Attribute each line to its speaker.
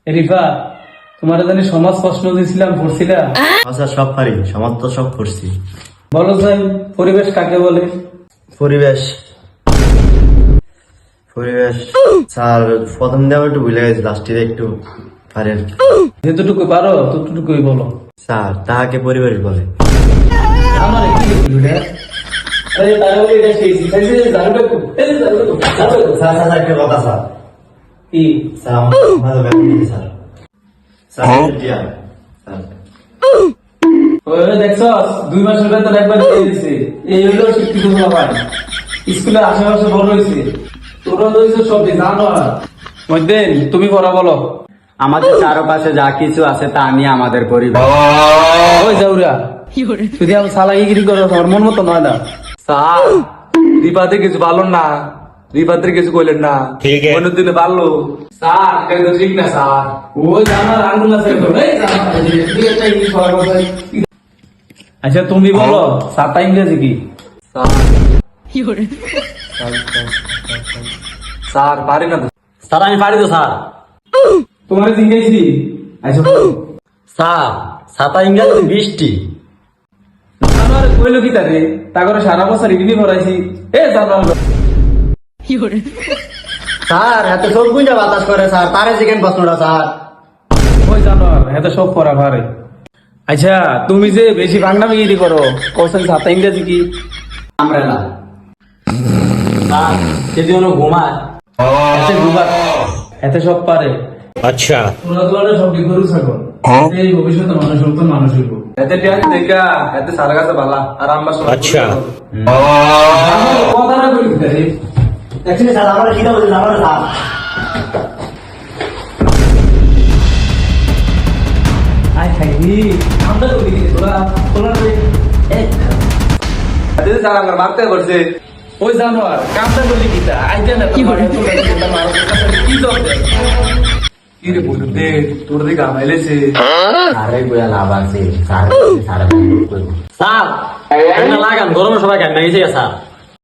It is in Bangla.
Speaker 1: রিফা, তোমার জানি সমাজ প্রশ্ন দিয়েছিলাম, পড়ছিলা?
Speaker 2: আচ্ছা, সব পারি, সমাজ তো সব করছি।
Speaker 1: বলো ভাই, পরিবেশ কাকে বলে?
Speaker 2: পরিবেশ পরিবেশ স্যার প্রথম দেওয়া একটু ভুলে গেছি, লাস্টের একটু পারেন।
Speaker 1: যেতটুকু পারো ততটুকুই বলো।
Speaker 2: স্যার তাহাকে পরিবেশ বলে।
Speaker 1: আমার কি লিখলি রে? আরে তারে বলি এটা শিখেছি, তাই যে জানুটা কো, এই যে জানুটা কো,
Speaker 2: স্যার স্যার একটা কথা স্যার,
Speaker 1: কি?
Speaker 2: স্যার আমাদের ব্যাপার নিয়ে স্যার স্যার দিয়া স্যার
Speaker 1: ওই দেখছো 2 মাসের বেতন একবার দিয়ে দিছে। এই হলো শিক্ষিত সবাই, স্কুলে আশেপাশে বড় হয়েছে, তোরা হয়েছে সব জানো। মধ্যে তুমি পড়া বলো।
Speaker 3: আমাদের চারপাশে যা কিছু আছে তা নিয়ে আমাদের পরিবার।
Speaker 1: ওই যাউরা, যদি আমি সালাগিরি করো তোমার মন মতো নয় না।
Speaker 4: স্যার রিপাতে কিছু ভালো না, রিপাতে কিছু কইলেন না, অন্য দিনে ভালো। স্যার এটা তো ঠিক না স্যার।
Speaker 1: ওই জানার আঙ্গুল আছে তো, এই জানা তুই একটা ইংলিশ পড়া কথা। আচ্ছা তুমি বলো, সাতটা ইংরেজি কি?
Speaker 4: স্যার পারি না তো।
Speaker 3: স্যার আমি পারি তো স্যার।
Speaker 1: তোমার ইংরেজি আচ্ছা বলো।
Speaker 3: স্যার সাতা ইংরেজি 20টি।
Speaker 1: জানোয়ার কইলো কি তারে, তা করে সারা বছর ইডলি ভরাইছি। এ জানোয়ার,
Speaker 3: স্যার এত সব গুঞ্জা বাতাস করে স্যার, তারে চিকেন প্রশ্নটা স্যার।
Speaker 1: ওই জানোয়ার এত সব পড়া ভারে। আচ্ছা তুমি যে বেশি বাংলামিগিরি করো, কোশ্চেন সাতটা ইংরেজি কি?
Speaker 3: আমরেলা। স্যার যদি কোনো ঘুমায়
Speaker 1: এতে গুবার, এতে সব পারে।
Speaker 5: अच्छा
Speaker 1: তোরা তোরা সব গরু ছাগল, এই ভবিষ্যতে মানুষ হতো, মানুষ হইব।
Speaker 4: এতে টিয়া দেখা এতে সারা কাছে ভালা আর আমরা সব
Speaker 5: अच्छा
Speaker 1: আমার কথাটা বলি তারে।
Speaker 2: অ্যাকচুয়ালি স্যার আমার কি বলছেন আমার স্যার
Speaker 1: আয় খাইবি আমরা বলি তোরা তোরা
Speaker 4: এতে স্যার আমার মারতে করছে।
Speaker 1: ওই জানোয়ার কামটা বলি কিতা আইতে না কি করে কি দরকার?
Speaker 4: কি রে বলুন দে তোর দিকে আমাইলেছে।
Speaker 3: আরে গোয়া লাভ আছে স্যার, স্যার স্যার লাগান গরমের সবাই কেন গেছে স্যার।